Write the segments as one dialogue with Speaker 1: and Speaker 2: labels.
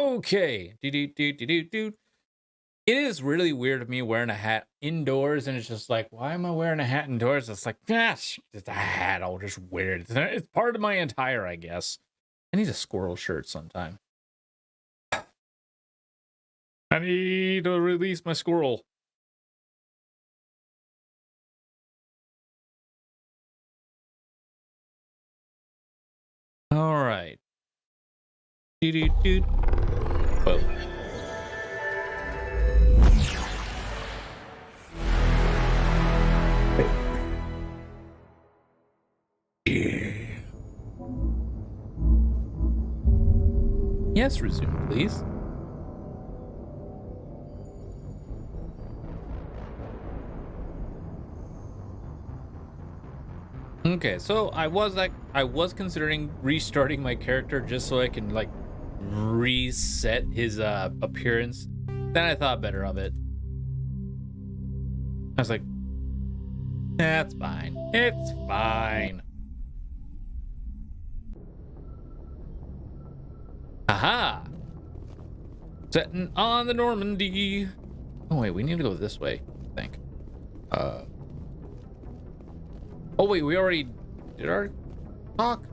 Speaker 1: Okay. Do. It is really weird of me wearing a hat indoors, and it's just like, why am I wearing a hat indoors? It's like, it's a hat. I'll just wear it. It's part of my attire, I guess. I need a squirrel shirt sometime. I need to release my squirrel. All right. Whoa. Yes, resume, please. Okay, so I was considering restarting my character just so I can like reset his appearance. Then I thought better of it. I was like, that's fine. It's fine. Aha! Setting on the Normandy. Oh wait, we need to go this way, I think. Oh wait, we already did our talk.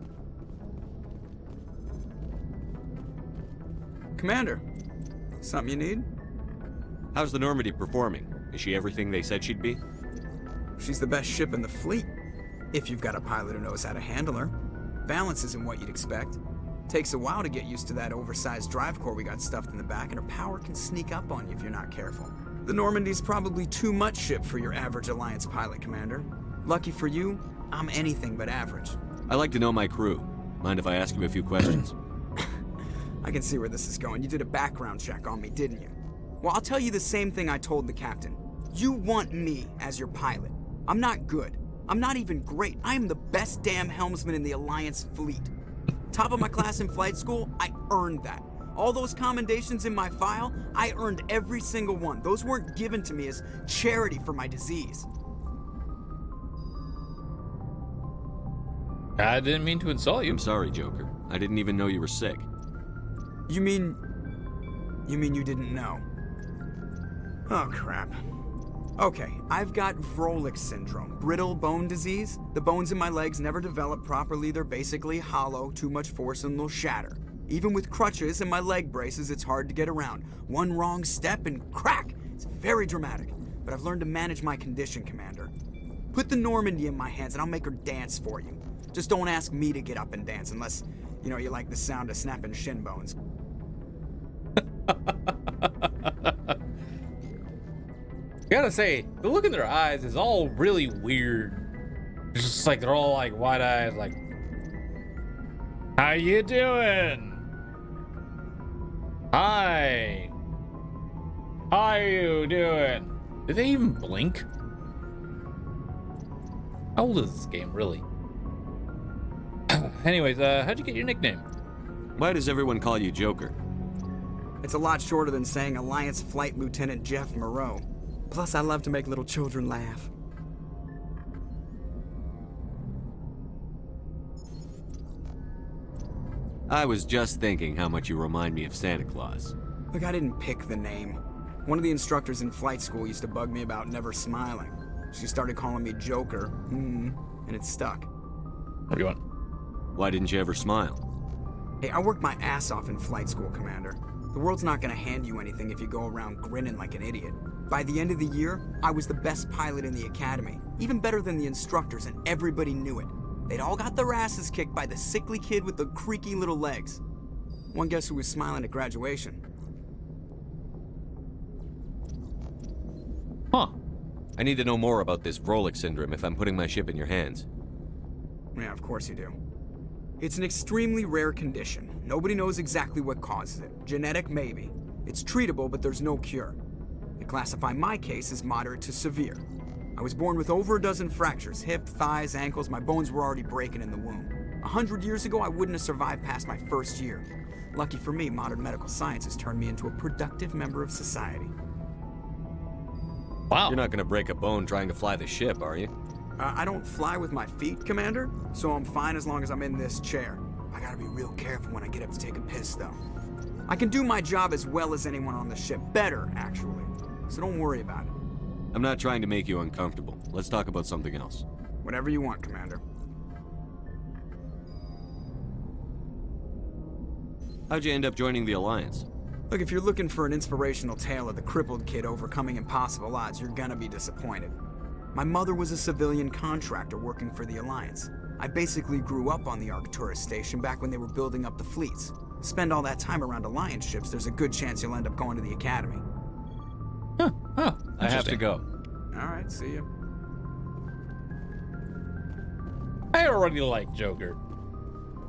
Speaker 2: Commander, something you need?
Speaker 3: How's the Normandy performing? Is she everything they said she'd be?
Speaker 2: She's the best ship in the fleet, if you've got a pilot who knows how to handle her. Balance isn't what you'd expect. Takes a while to get used to that oversized drive core we got stuffed in the back, and her power can sneak up on you if you're not careful. The Normandy's probably too much ship for your average Alliance pilot, Commander. Lucky for you, I'm anything but average.
Speaker 3: I like to know my crew. Mind if I ask you a few questions?
Speaker 2: I can see where this is going. You did a background check on me, didn't you? Well, I'll tell you the same thing I told the captain. You want me as your pilot. I'm not good. I'm not even great. I am the best damn helmsman in the Alliance fleet. Top of my class in flight school, I earned that. All those commendations in my file, I earned every single one. Those weren't given to me as charity for my disease.
Speaker 1: I didn't mean to insult you.
Speaker 3: I'm sorry, Joker. I didn't even know you were sick.
Speaker 2: You mean you didn't know? Oh, crap. Okay, I've got Vrolik syndrome, brittle bone disease. The bones in my legs never develop properly. They're basically hollow, too much force and they'll shatter. Even with crutches and my leg braces, it's hard to get around. One wrong step and crack! It's very dramatic. But I've learned to manage my condition, Commander. Put the Normandy in my hands and I'll make her dance for you. Just don't ask me to get up and dance unless, you like the sound of snapping shin bones.
Speaker 1: Gotta say, the look in their eyes is all really weird. It's just like they're all like wide-eyed, like, how you doing? Hi. How you doing? Did they even blink? How old is this game, really? Anyways, how'd you get your nickname?
Speaker 3: Why does everyone call you Joker?
Speaker 2: It's a lot shorter than saying Alliance Flight Lieutenant Jeff Moreau. Plus, I love to make little children laugh.
Speaker 3: I was just thinking how much you remind me of Santa Claus.
Speaker 2: Look, I didn't pick the name. One of the instructors in flight school used to bug me about never smiling. She started calling me Joker, and it stuck.
Speaker 1: What do you want?
Speaker 3: Why didn't you ever smile?
Speaker 2: Hey, I worked my ass off in flight school, Commander. The world's not gonna hand you anything if you go around grinning like an idiot. By the end of the year, I was the best pilot in the academy, even better than the instructors, and everybody knew it. They'd all got their asses kicked by the sickly kid with the creaky little legs. One guess who was smiling at graduation?
Speaker 1: Huh.
Speaker 3: I need to know more about this Vrolik syndrome if I'm putting my ship in your hands.
Speaker 2: Yeah, of course you do. It's an extremely rare condition. Nobody knows exactly what causes it. Genetic, maybe. It's treatable, but there's no cure. They classify my case as moderate to severe. I was born with over a dozen fractures, hip, thighs, ankles. My bones were already breaking in the womb. 100 years ago, I wouldn't have survived past my first year. Lucky for me, modern medical science has turned me into a productive member of society.
Speaker 1: Wow.
Speaker 3: You're not gonna break a bone trying to fly the ship, are you?
Speaker 2: I don't fly with my feet, Commander, so I'm fine as long as I'm in this chair. I gotta be real careful when I get up to take a piss, though. I can do my job as well as anyone on the ship. Better, actually. So don't worry about it.
Speaker 3: I'm not trying to make you uncomfortable. Let's talk about something else.
Speaker 2: Whatever you want, Commander.
Speaker 3: How'd you end up joining the Alliance?
Speaker 2: Look, if you're looking for an inspirational tale of the crippled kid overcoming impossible odds, you're gonna be disappointed. My mother was a civilian contractor working for the Alliance. I basically grew up on the Arcturus station back when they were building up the fleets. Spend all that time around Alliance ships, there's a good chance you'll end up going to the Academy.
Speaker 1: Huh.
Speaker 3: I have to
Speaker 1: Interesting.
Speaker 3: go.
Speaker 2: Alright, see ya.
Speaker 1: I already like Joker.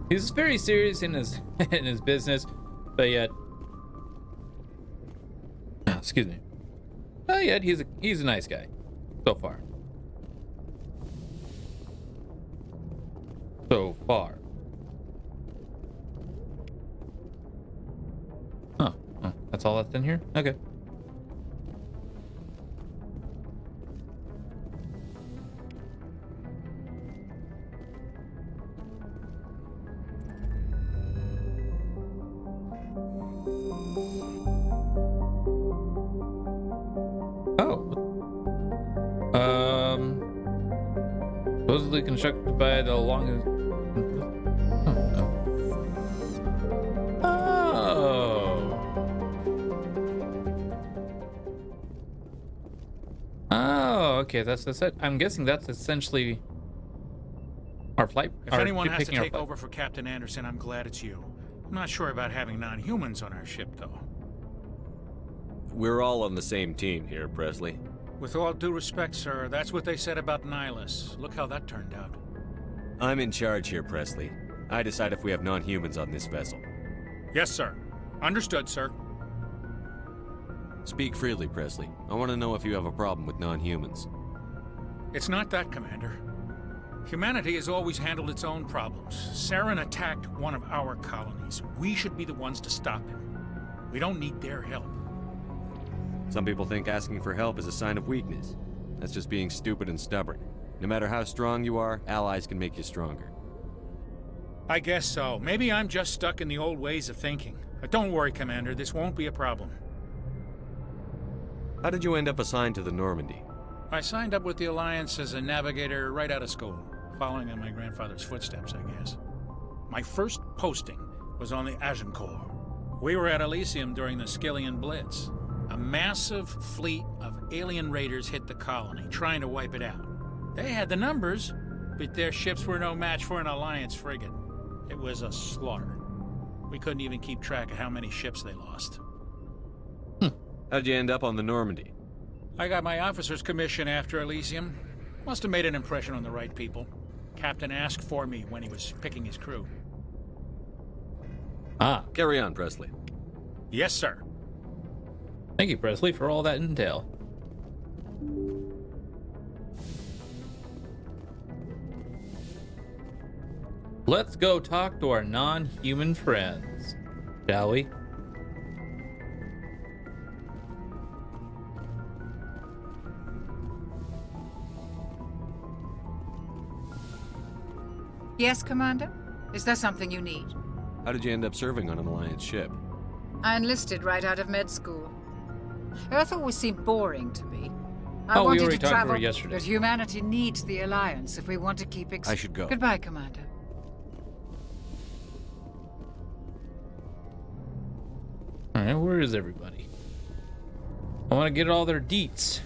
Speaker 1: He's very serious in his in his business, but yet, excuse me, but yet he's a nice guy so far. So far. Oh, that's all that's in here? Okay. Supposedly constructed by the longest. Oh, okay. That's it. I'm guessing that's essentially our flight.
Speaker 4: If anyone has to take over for Captain Anderson, I'm glad it's you. I'm not sure about having non-humans on our ship, though.
Speaker 3: We're all on the same team here, Presley.
Speaker 4: With all due respect, sir, that's what they said about Nihilus. Look how that turned out.
Speaker 3: I'm in charge here, Presley. I decide if we have non-humans on this vessel.
Speaker 4: Yes, sir. Understood, sir.
Speaker 3: Speak freely, Presley. I want to know if you have a problem with non-humans.
Speaker 4: It's not that, Commander. Humanity has always handled its own problems. Saren attacked one of our colonies. We should be the ones to stop him. We don't need their help.
Speaker 3: Some people think asking for help is a sign of weakness. That's just being stupid and stubborn. No matter how strong you are, allies can make you stronger.
Speaker 4: I guess so. Maybe I'm just stuck in the old ways of thinking. But don't worry, Commander. This won't be a problem.
Speaker 3: How did you end up assigned to the Normandy?
Speaker 4: I signed up with the Alliance as a navigator right out of school, following in my grandfather's footsteps, I guess. My first posting was on the Agincourt. We were at Elysium during the Skillian Blitz. A massive fleet of alien raiders hit the colony, trying to wipe it out. They had the numbers, but their ships were no match for an Alliance frigate. It was a slaughter. We couldn't even keep track of how many ships they lost.
Speaker 3: How'd you end up on the Normandy?
Speaker 4: I got my officer's commission after Elysium. Must have made an impression on the right people. Captain asked for me when he was picking his crew.
Speaker 3: Carry on, Presley.
Speaker 4: Yes, sir.
Speaker 1: Thank you, Presley, for all that intel. Let's go talk to our non-human friends, shall we?
Speaker 5: Yes, Commander? Is there something you need?
Speaker 3: How did you end up serving on an Alliance ship?
Speaker 5: I enlisted right out of med school. Earth always seemed boring to me. I
Speaker 1: Oh, we
Speaker 5: wanted
Speaker 1: already
Speaker 5: to
Speaker 1: talked to her
Speaker 5: travel,
Speaker 1: yesterday.
Speaker 5: but humanity needs the Alliance if we want to keep
Speaker 3: I should go.
Speaker 5: Goodbye, Commander.
Speaker 1: Alright, where is everybody? I want to get all their deets.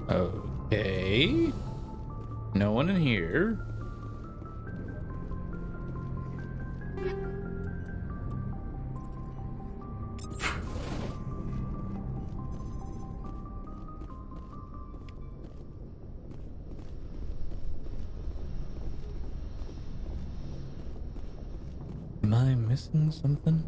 Speaker 1: Okay. No one in here. Am I missing something?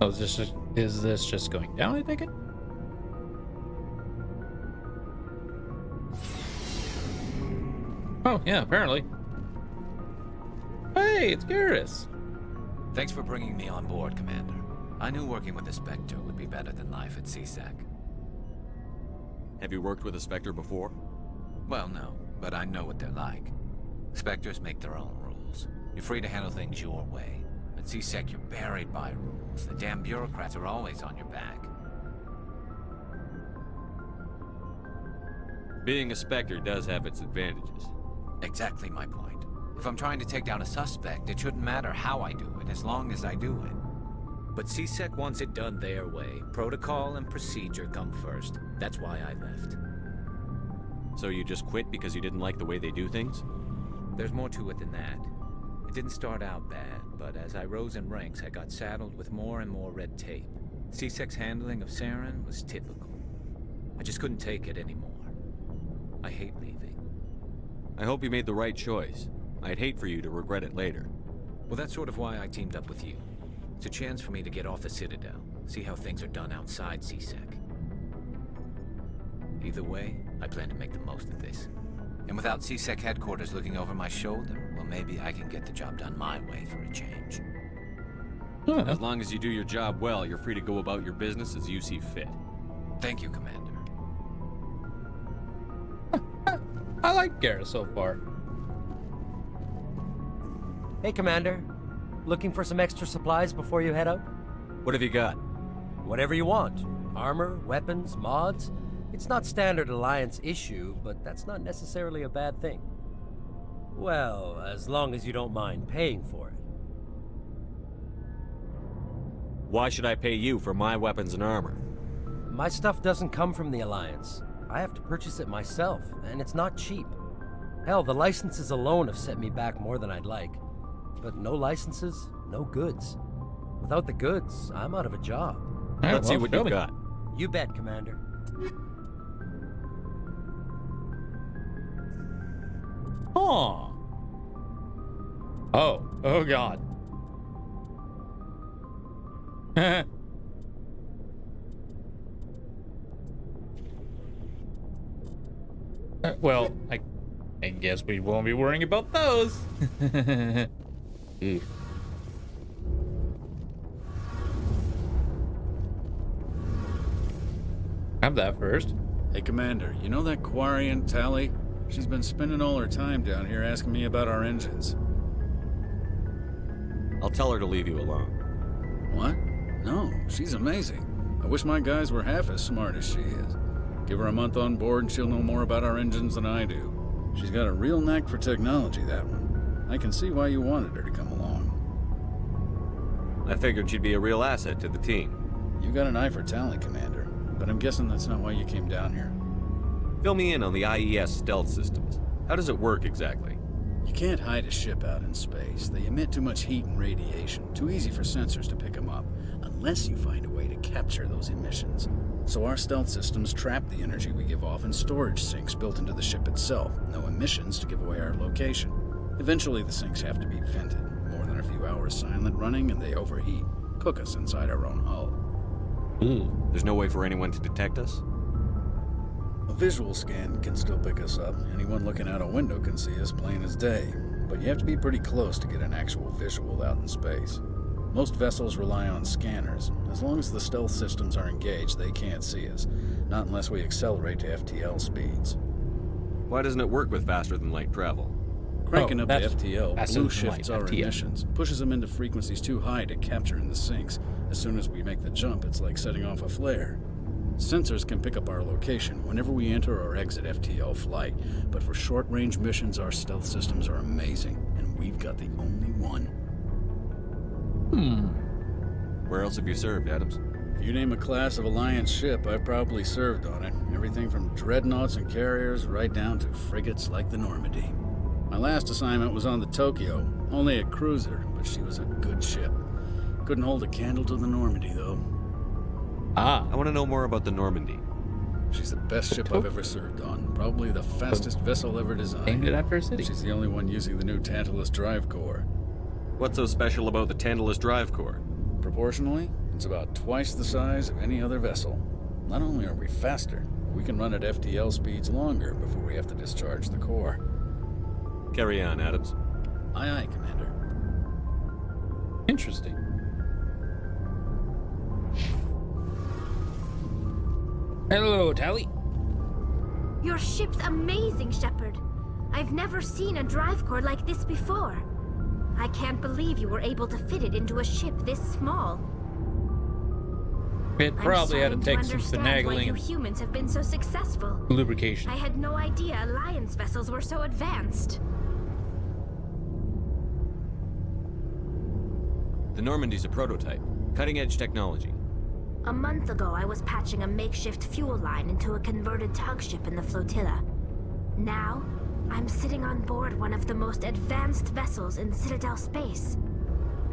Speaker 1: Oh, is this just going down, I take it? Oh, yeah, apparently. Hey, it's Garrus.
Speaker 6: Thanks for bringing me on board, Commander. I knew working with the Spectre would be better than life at CSEC.
Speaker 3: Have you worked with a Spectre before?
Speaker 6: Well, no, but I know what they're like. Spectres make their own rules. You're free to handle things your way. At CSEC, you're buried by rules. The damn bureaucrats are always on your back.
Speaker 3: Being a Spectre does have its advantages.
Speaker 6: Exactly my point. If I'm trying to take down a suspect, it shouldn't matter how I do it, as long as I do it. But CSEC wants it done their way. Protocol and procedure come first. That's why I left.
Speaker 3: So you just quit because you didn't like the way they do things?
Speaker 6: There's more to it than that. It didn't start out bad, but as I rose in ranks, I got saddled with more and more red tape. CSEC's handling of Saren was typical. I just couldn't take it anymore. I hate leaving.
Speaker 3: I hope you made the right choice. I'd hate for you to regret it later.
Speaker 6: Well, that's sort of why I teamed up with you. It's a chance for me to get off the Citadel, see how things are done outside CSEC. Either way, I plan to make the most of this. And without CSEC headquarters looking over my shoulder, well, maybe I can get the job done my way for a change.
Speaker 3: As long as you do your job well, you're free to go about your business as you see fit.
Speaker 6: Thank you, Commander.
Speaker 1: I like Garrus so far.
Speaker 7: Hey, Commander. Looking for some extra supplies before you head out?
Speaker 3: What have you got?
Speaker 7: Whatever you want. Armor, weapons, mods. It's not standard Alliance issue, but that's not necessarily a bad thing. Well, as long as you don't mind paying for it.
Speaker 3: Why should I pay you for my weapons and armor?
Speaker 7: My stuff doesn't come from the Alliance. I have to purchase it myself, and it's not cheap. Hell, the licenses alone have set me back more than I'd like. But no licenses, no goods. Without the goods, I'm out of a job.
Speaker 3: Let's see what
Speaker 1: show
Speaker 3: you've
Speaker 1: me.
Speaker 3: got.
Speaker 7: You bet, Commander.
Speaker 1: Huh. Oh God. Well, I guess we won't be worrying about those. Ew. Have that first.
Speaker 4: Hey, Commander, you know that Quarian, Tally? She's been spending all her time down here asking me about our engines.
Speaker 3: I'll tell her to leave you alone.
Speaker 4: What? No, she's amazing. I wish my guys were half as smart as she is. Give her a month on board and she'll know more about our engines than I do. She's got a real knack for technology, that one. I can see why you wanted her to come along.
Speaker 3: I figured she'd be a real asset to the team.
Speaker 4: You got an eye for talent, Commander, but I'm guessing that's not why you came down here.
Speaker 3: Fill me in on the IES stealth systems. How does it work exactly?
Speaker 4: You can't hide a ship out in space. They emit too much heat and radiation. Too easy for sensors to pick them up, unless you find a way to capture those emissions. So our stealth systems trap the energy we give off in storage sinks built into the ship itself. No emissions to give away our location. Eventually the sinks have to be vented. More than a few hours silent running and they overheat. Cook us inside our own hull.
Speaker 3: There's no way for anyone to detect us?
Speaker 4: A visual scan can still pick us up. Anyone looking out a window can see us plain as day. But you have to be pretty close to get an actual visual out in space. Most vessels rely on scanners. As long as the stealth systems are engaged, they can't see us. Not unless we accelerate to FTL speeds.
Speaker 3: Why doesn't it work with faster than light travel?
Speaker 4: Cranking up the
Speaker 1: that's
Speaker 4: FTL
Speaker 1: faster
Speaker 4: blue
Speaker 1: than
Speaker 4: shifts
Speaker 1: light,
Speaker 4: our
Speaker 1: FTL.
Speaker 4: emissions, pushes them into frequencies too high to capture in the sinks. As soon as we make the jump, it's like setting off a flare. Sensors can pick up our location whenever we enter or exit FTL flight, but for short-range missions, our stealth systems are amazing, and we've got the only one.
Speaker 3: Where else have you served, Adams?
Speaker 4: If you name a class of Alliance ship, I've probably served on it. Everything from dreadnoughts and carriers right down to frigates like the Normandy. My last assignment was on the Tokyo, only a cruiser, but she was a good ship. Couldn't hold a candle to the Normandy, though.
Speaker 1: Ah,
Speaker 3: I want to know more about the Normandy.
Speaker 4: She's the best ship I've ever served on. Probably the fastest vessel ever
Speaker 1: named
Speaker 4: designed.
Speaker 1: it after a city.
Speaker 4: She's the only one using the new Tantalus drive core.
Speaker 3: What's so special about the Tantalus drive core?
Speaker 8: proportionally, it's about twice the size of any other vessel. Not only are we faster, we can run at FTL speeds longer before we have to discharge the core.
Speaker 3: Carry on, Adams.
Speaker 8: Aye, aye, Commander.
Speaker 1: Interesting. Hello, Tally.
Speaker 9: Your ship's amazing, Shepard. I've never seen a drive core like this before. I can't believe you were able to fit it into a ship this small.
Speaker 1: It probably had to take some
Speaker 9: why you
Speaker 1: finagling
Speaker 9: humans have been so successful.
Speaker 1: and lubrication.
Speaker 9: I had no idea Alliance vessels were so advanced.
Speaker 3: The Normandy's a prototype. Cutting-edge technology.
Speaker 9: A month ago, I was patching a makeshift fuel line into a converted tug ship in the flotilla. Now, I'm sitting on board one of the most advanced vessels in Citadel space.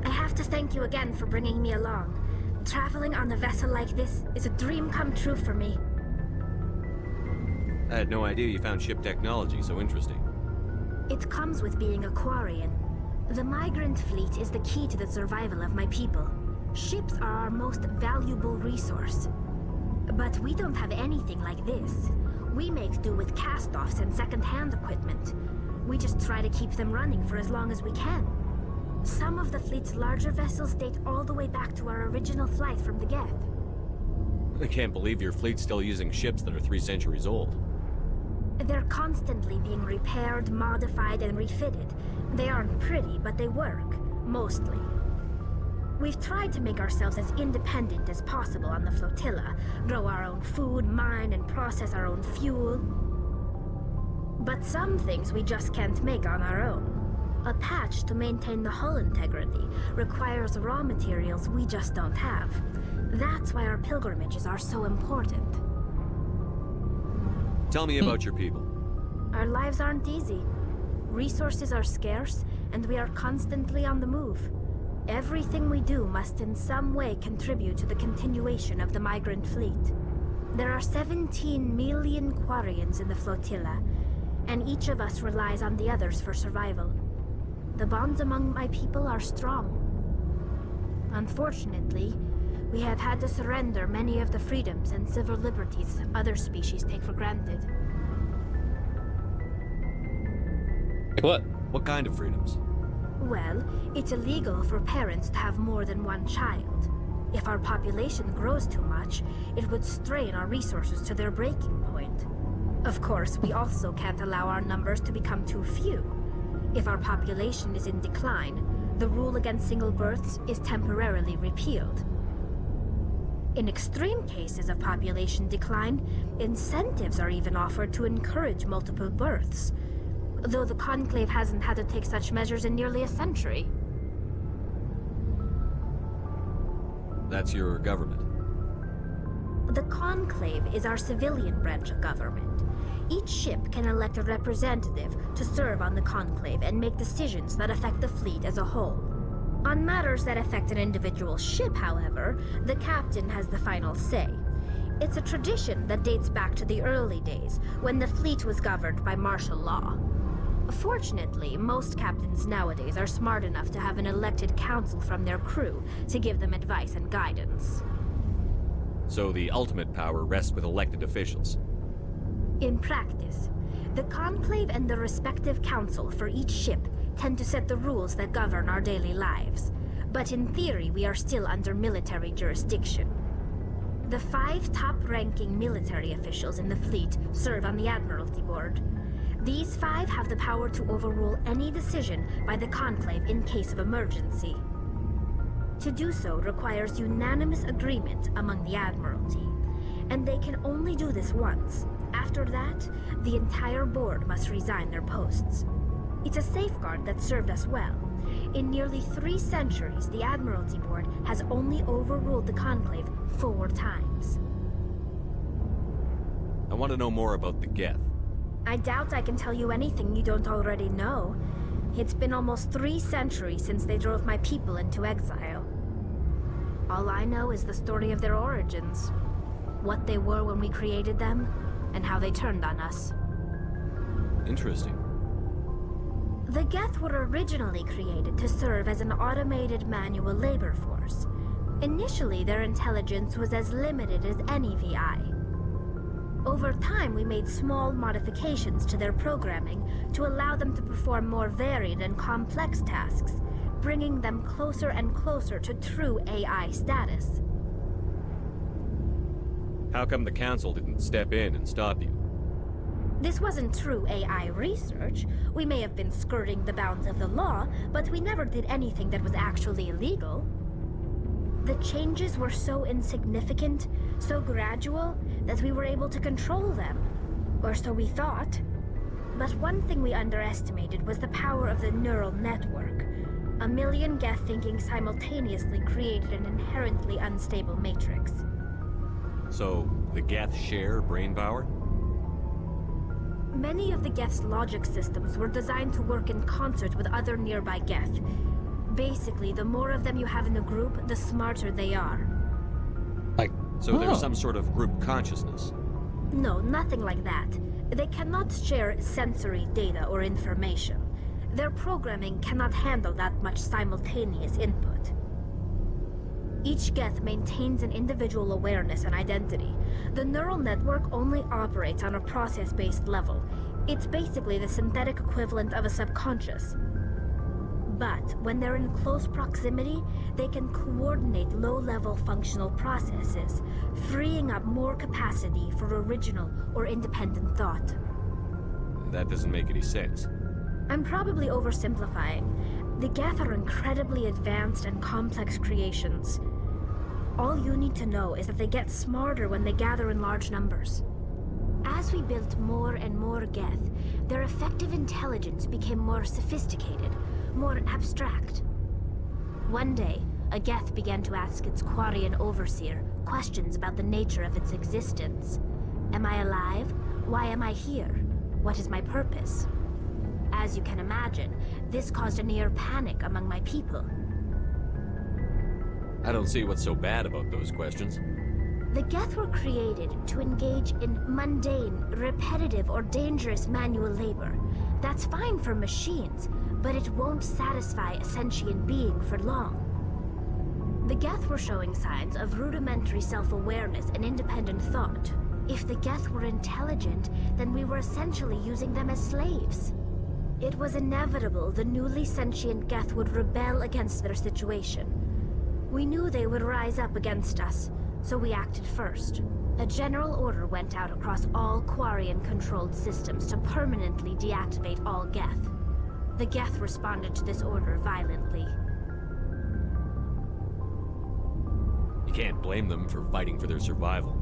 Speaker 9: I have to thank you again for bringing me along. Traveling on a vessel like this is a dream come true for me.
Speaker 3: I had no idea you found ship technology so interesting.
Speaker 9: It comes with being a Quarian. The migrant fleet is the key to the survival of my people. Ships are our most valuable resource. But we don't have anything like this. We make do with cast-offs and second-hand equipment. We just try to keep them running for as long as we can. Some of the fleet's larger vessels date all the way back to our original flight from the Geth.
Speaker 3: I can't believe your fleet's still using ships that are 3 centuries old.
Speaker 9: They're constantly being repaired, modified, and refitted. They aren't pretty, but they work. Mostly. We've tried to make ourselves as independent as possible on the flotilla, grow our own food, mine, and process our own fuel. But some things we just can't make on our own. A patch to maintain the hull integrity requires raw materials we just don't have. That's why our pilgrimages are so important.
Speaker 3: Tell me about your people.
Speaker 9: Our lives aren't easy. Resources are scarce, and we are constantly on the move. Everything we do must in some way contribute to the continuation of the migrant fleet. There are 17 million Quarians in the flotilla, and each of us relies on the others for survival. The bonds among my people are strong. Unfortunately, we have had to surrender many of the freedoms and civil liberties other species take for granted.
Speaker 1: Like what?
Speaker 3: What kind of freedoms?
Speaker 9: Well, it's illegal for parents to have more than one child. If our population grows too much, it would strain our resources to their breaking point. Of course, we also can't allow our numbers to become too few. If our population is in decline, the rule against single births is temporarily repealed. In extreme cases of population decline, incentives are even offered to encourage multiple births, though the Conclave hasn't had to take such measures in nearly a century.
Speaker 3: That's your government.
Speaker 9: The Conclave is our civilian branch of government. Each ship can elect a representative to serve on the Conclave and make decisions that affect the fleet as a whole. On matters that affect an individual ship, however, the captain has the final say. It's a tradition that dates back to the early days, when the fleet was governed by martial law. Fortunately, most captains nowadays are smart enough to have an elected council from their crew to give them advice and guidance.
Speaker 3: So the ultimate power rests with elected officials.
Speaker 9: In practice, the Conclave and the respective council for each ship tend to set the rules that govern our daily lives. But in theory, we are still under military jurisdiction. The 5 top-ranking military officials in the fleet serve on the Admiralty Board. These 5 have the power to overrule any decision by the Conclave in case of emergency. To do so requires unanimous agreement among the Admiralty, and they can only do this once. After that, the entire board must resign their posts. It's a safeguard that served us well. In nearly 3 centuries, the Admiralty Board has only overruled the Conclave 4 times.
Speaker 3: I want to know more about the Geth.
Speaker 9: I doubt I can tell you anything you don't already know. It's been almost 3 centuries since they drove my people into exile. All I know is the story of their origins. What they were when we created them, and how they turned on us.
Speaker 3: Interesting.
Speaker 9: The Geth were originally created to serve as an automated manual labor force. Initially, their intelligence was as limited as any VI. Over time, we made small modifications to their programming to allow them to perform more varied and complex tasks, bringing them closer and closer to true AI status.
Speaker 3: How come the Council didn't step in and stop you?
Speaker 9: This wasn't true AI research. We may have been skirting the bounds of the law, but we never did anything that was actually illegal. The changes were so insignificant, so gradual, that we were able to control them. Or so we thought. But one thing we underestimated was the power of the neural network. A million Geth thinking simultaneously created an inherently unstable matrix.
Speaker 3: So, the Geth share brain power?
Speaker 9: Many of the Geth's logic systems were designed to work in concert with other nearby Geth. Basically, the more of them you have in a group, the smarter they are.
Speaker 3: So there's some sort of group consciousness?
Speaker 9: No, nothing like that. They cannot share sensory data or information. Their programming cannot handle that much simultaneous input. Each Geth maintains an individual awareness and identity. The neural network only operates on a process-based level. It's basically the synthetic equivalent of a subconscious. But when they're in close proximity, they can coordinate low-level functional processes, freeing up more capacity for original or independent thought.
Speaker 3: That doesn't make any sense.
Speaker 9: I'm probably oversimplifying. The Geth are incredibly advanced and complex creations. All you need to know is that they get smarter when they gather in large numbers. As we built more and more Geth, their effective intelligence became more sophisticated, more abstract. One day, a Geth began to ask its Quarian overseer questions about the nature of its existence. Am I alive? Why am I here? What is my purpose? As you can imagine, this caused a near panic among my people.
Speaker 3: I don't see what's so bad about those questions.
Speaker 9: The Geth were created to engage in mundane, repetitive, or dangerous manual labor. That's fine for machines, but it won't satisfy a sentient being for long. The Geth were showing signs of rudimentary self-awareness and independent thought. If the Geth were intelligent, then we were essentially using them as slaves. It was inevitable the newly sentient Geth would rebel against their situation. We knew they would rise up against us, so we acted first. A general order went out across all Quarian-controlled systems to permanently deactivate all Geth. The Geth responded to this order violently.
Speaker 3: You can't blame them for fighting for their survival.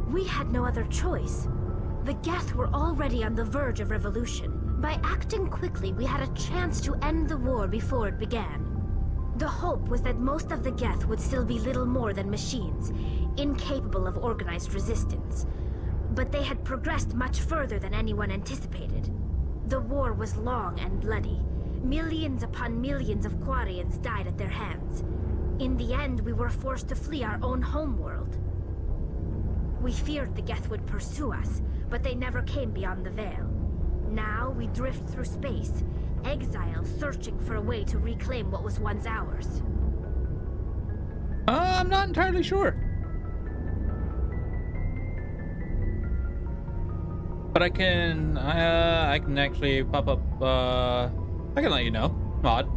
Speaker 9: We had no other choice. The Geth were already on the verge of revolution. By acting quickly, we had a chance to end the war before it began. The hope was that most of the Geth would still be little more than machines, incapable of organized resistance. But they had progressed much further than anyone anticipated. The war was long and bloody. Millions upon millions of Quarians died at their hands. In the end, we were forced to flee our own homeworld. We feared the Geth would pursue us, but they never came beyond the Veil. Now we drift through space, exile searching for a way to reclaim what was once ours.
Speaker 1: I'm not entirely sure. But I can actually pop up, I can let you know. Mod.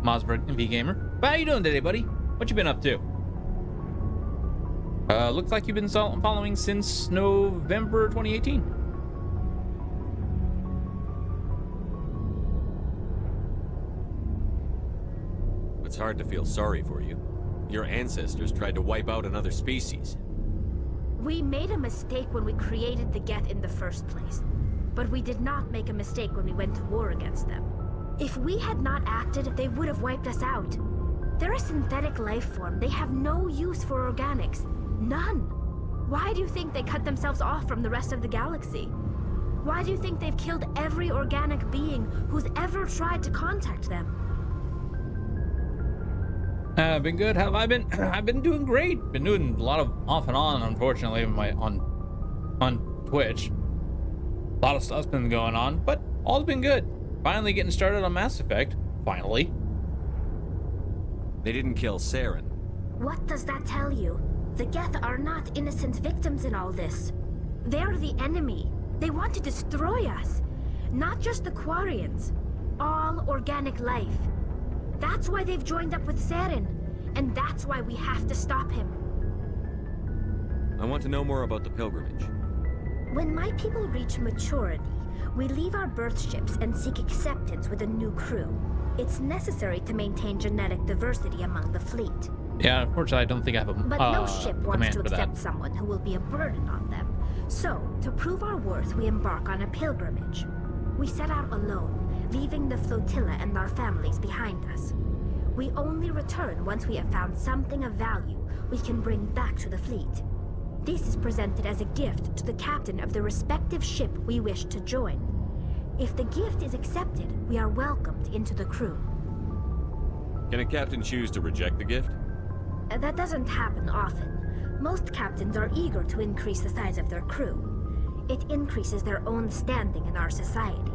Speaker 1: Mossberg V Gamer. How you doing today, buddy? What you been up to? Looks like you've been following since November 2018.
Speaker 3: It's hard to feel sorry for you. Your ancestors tried to wipe out another species.
Speaker 9: We made a mistake when we created the Geth in the first place. But we did not make a mistake when we went to war against them. If we had not acted, they would have wiped us out. They're a synthetic life form. They have no use for organics. None. Why do you think they cut themselves off from the rest of the galaxy? Why do you think they've killed every organic being who's ever tried to contact them?
Speaker 1: I've been good. How have I been? I've been doing great. Been doing a lot of off and on, unfortunately, on Twitch. A lot of stuff's been going on, but all's been good. Finally getting started on Mass Effect. Finally.
Speaker 3: They didn't kill Saren.
Speaker 9: What does that tell you? The Geth are not innocent victims in all this. They're the enemy. They want to destroy us. Not just the Quarians. All organic life. That's why they've joined up with Saren. And that's why we have to stop him.
Speaker 3: I want to know more about the pilgrimage.
Speaker 9: When my people reach maturity, we leave our birth ships and seek acceptance with a new crew. It's necessary to maintain genetic diversity among the fleet.
Speaker 1: Yeah, unfortunately, I don't think I have a
Speaker 9: But no ship wants
Speaker 1: command
Speaker 9: to
Speaker 1: for that.
Speaker 9: accept someone who will be a burden on them. So, to prove our worth, we embark on a pilgrimage. We set out alone, leaving the flotilla and our families behind us. We only return once we have found something of value we can bring back to the fleet. This is presented as a gift to the captain of the respective ship we wish to join. If the gift is accepted, we are welcomed into the crew.
Speaker 3: Can a captain choose to reject the gift?
Speaker 9: That doesn't happen often. Most captains are eager to increase the size of their crew. It increases their own standing in our society.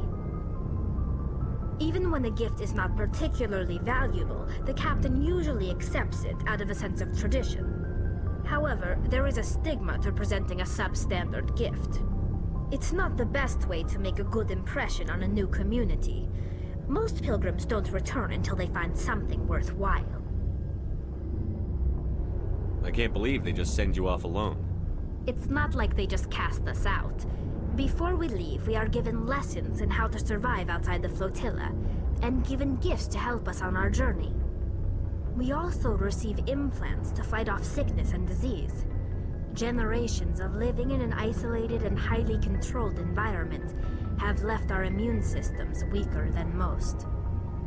Speaker 9: Even when a gift is not particularly valuable, the captain usually accepts it out of a sense of tradition. However, there is a stigma to presenting a substandard gift. It's not the best way to make a good impression on a new community. Most pilgrims don't return until they find something worthwhile.
Speaker 3: I can't believe they just send you off alone.
Speaker 9: It's not like they just cast us out. Before we leave, we are given lessons in how to survive outside the flotilla, and given gifts to help us on our journey. We also receive implants to fight off sickness and disease. Generations of living in an isolated and highly controlled environment have left our immune systems weaker than most.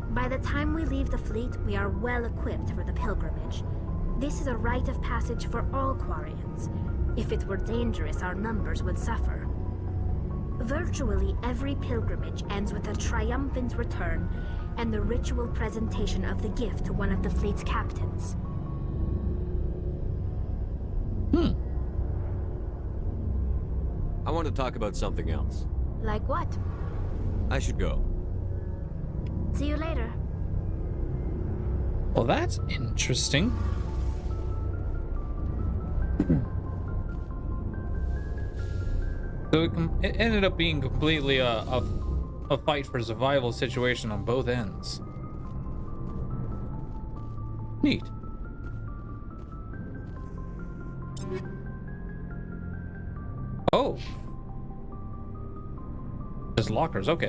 Speaker 9: By the time we leave the fleet, we are well equipped for the pilgrimage. This is a rite of passage for all Quarians. If it were dangerous, our numbers would suffer. Virtually every pilgrimage ends with a triumphant return and the ritual presentation of the gift to one of the fleet's captains.
Speaker 3: I want to talk about something else.
Speaker 9: Like what?
Speaker 3: I should go.
Speaker 9: See you later.
Speaker 1: Well, that's interesting. So it ended up being completely a fight for survival situation on both ends. Neat. Oh. There's lockers, okay.